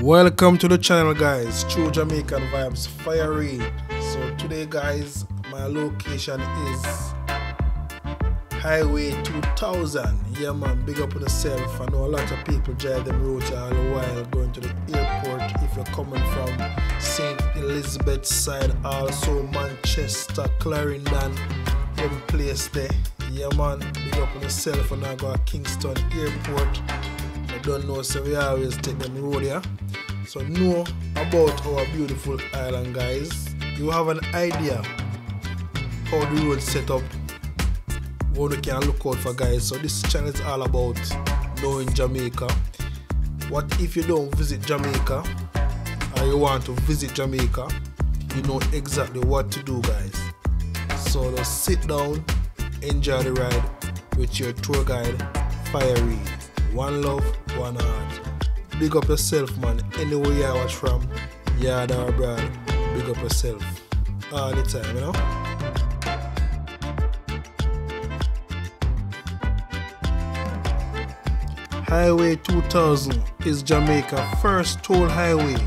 Welcome to the channel, guys. True Jamaican Vibes, Fire Reid. So today, guys, my location is Highway 2000. Yeah, man, big up on yourself. I know a lot of people drive them roads all the while going to the airport. If you're coming from St. Elizabeth side, also Manchester, Clarendon, them place there. Yeah, man, big up on yourself. And I go to Kingston Airport. I don't know, so we always take them road here. So know about our beautiful island, guys. You have an idea how the road set up, what you can look out for, guys. So this channel is all about knowing Jamaica. What if you don't visit Jamaica or you want to visit Jamaica, you know exactly what to do, guys. So just sit down, enjoy the ride with your tour guide, Fire Reid. One love, one heart. Big up yourself, man. Anywhere you watch from, yard or abroad, big up yourself. All the time, you know? Highway 2000 is Jamaica's first toll highway.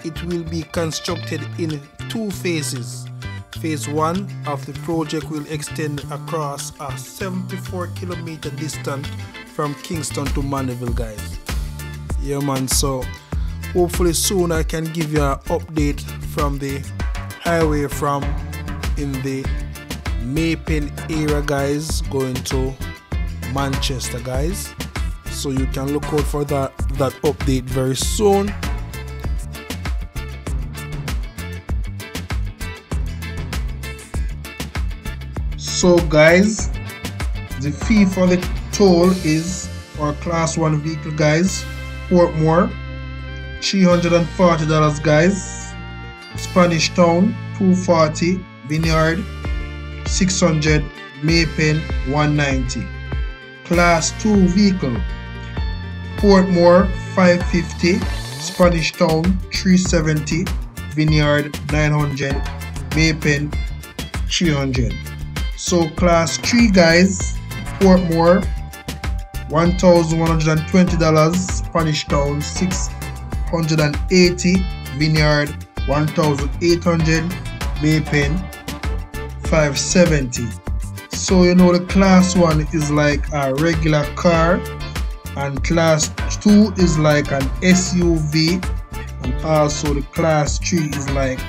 It will be constructed in 2 phases. Phase 1 of the project will extend across a 74-kilometer distance from Kingston to Mandeville, guys. Yeah, man, so hopefully soon I can give you an update from the highway from in the Mapen area, guys, going to Manchester, guys. So you can look out for that update very soon. So guys, the fee for the toll is for class 1 vehicle, guys, Portmore $340, guys. Spanish Town $240, Vineyard $600, Mapen $190. Class 2 vehicle, Portmore $550, Spanish Town $370, Vineyard $900, Mapen $300. So class 3, guys, Portmore $1,120, Spanish Town $680, Vineyard $1,800, Mapen $570. So you know the class 1 is like a regular car and class 2 is like an SUV, and also the class 3 is like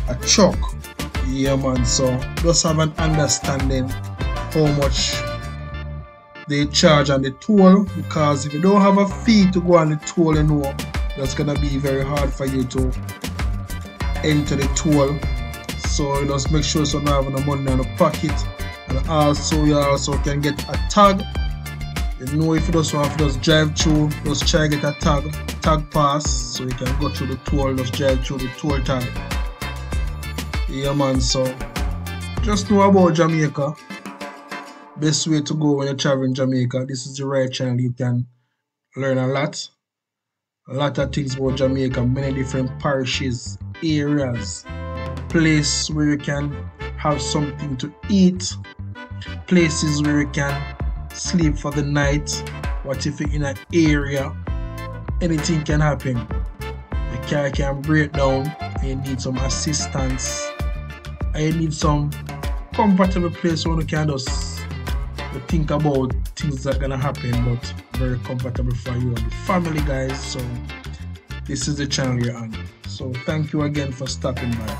a truck. Yeah, man, so just have an understanding how much they charge on the toll, because if you don't have a fee to go on the toll, you know that's gonna be very hard for you to enter the toll. So you just make sure you don't have no money in the pocket, and also you also can get a tag. You know, if you just want to just drive through, just try to get a tag pass, so you can go through the toll, just drive through the toll tag. Yeah, man, so just know about Jamaica. Best way to go when you're traveling Jamaica. This is the right channel. You can learn a lot of things about Jamaica, many different parishes, areas, places where you can have something to eat, places where you can sleep for the night. What if you're in an area, anything can happen. The car can break down and you need some assistance. I need some comfortable place where you can just think about things that are gonna happen, but very comfortable for you and the family, guys. So this is the channel you're on. So thank you again for stopping by.